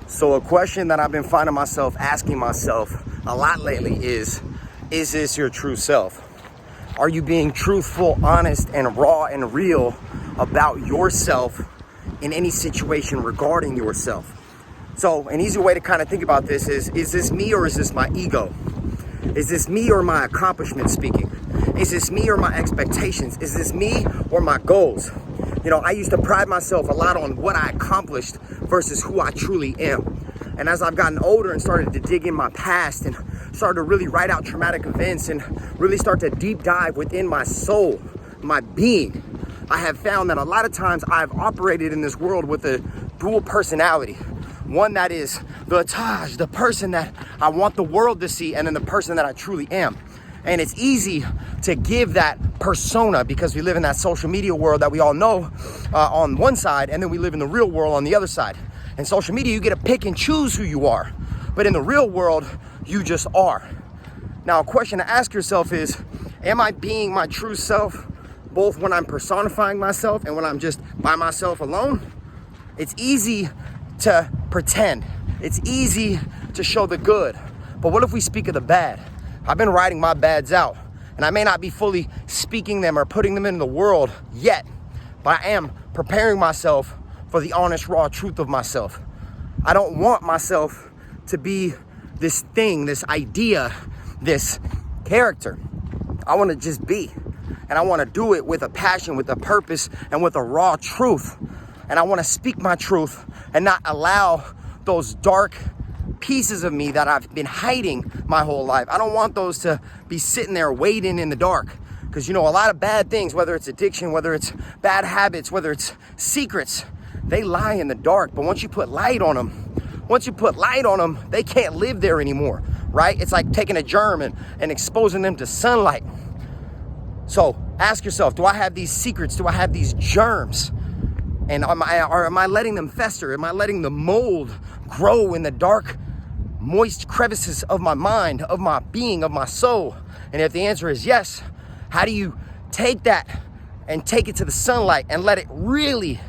So a question that I've been finding myself asking myself a lot lately is this your true self? Are you being truthful, honest, and raw and real about yourself in any situation regarding yourself? So an easy way to kind of think about this is this me or is this my ego? Is this me or my accomplishment speaking? Is this me or my expectations? Is this me or my goals? You know, I used to pride myself a lot on what I accomplished versus who I truly am. And as I've gotten older and started to dig in my past and started to really write out traumatic events and really start to deep dive within my soul, my being, I have found that a lot of times I've operated in this world with a dual personality. One that is the Taj, the person that I want the world to see, and then the person that I truly am. And it's easy to give that persona because we live in that social media world that we all know on one side, and then we live in the real world on the other side. In social media, you get to pick and choose who you are. But in the real world, you just are. Now, a question to ask yourself is, am I being my true self, both when I'm personifying myself and when I'm just by myself alone? It's easy to pretend. It's easy to show the good. But what if we speak of the bad? I've been writing my bads out, and I may not be fully speaking them or putting them into the world yet, but I am preparing myself for the honest, raw truth of myself. I don't want myself to be this thing, this idea, this character. I want to just be, and I want to do it with a passion, with a purpose, and with a raw truth. And I want to speak my truth and not allow those dark pieces of me that I've been hiding my whole life. I don't want those to be sitting there waiting in the dark. Because, you know, a lot of bad things, whether it's addiction, whether it's bad habits, whether it's secrets, they lie in the dark. But once you put light on them, they can't live there anymore, right? It's like taking a germ and exposing them to sunlight. So ask yourself, do I have these secrets? Do I have these germs? And am I letting them fester? Am I letting the mold grow in the dark, moist crevices of my mind, of my being, of my soul? And if the answer is yes, how do you take that and take it to the sunlight and let it really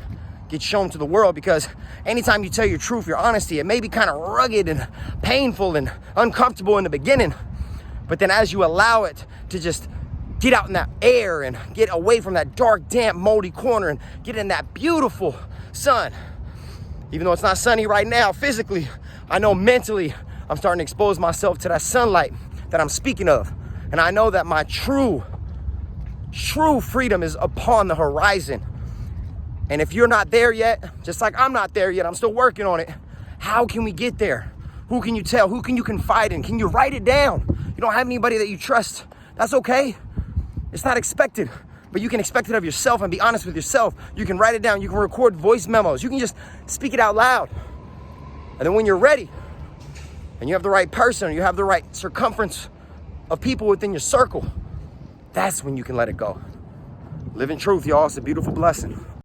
get shown to the world? Because anytime you tell your truth, your honesty, it may be kind of rugged and painful and uncomfortable in the beginning. But then as you allow it to just get out in that air and get away from that dark, damp, moldy corner and get in that beautiful sun. Even though it's not sunny right now physically, I know mentally I'm starting to expose myself to that sunlight that I'm speaking of. And I know that my true freedom is upon the horizon. And if you're not there yet, just like I'm not there yet, I'm still working on it. How can we get there? Who can you tell? Who can you confide in? Can you write it down? You don't have anybody that you trust. That's okay. It's not expected, but you can expect it of yourself and be honest with yourself. You can write it down. You can record voice memos. You can just speak it out loud. And then when you're ready and you have the right person, or you have the right circumference of people within your circle, that's when you can let it go. Live in truth, y'all. It's a beautiful blessing.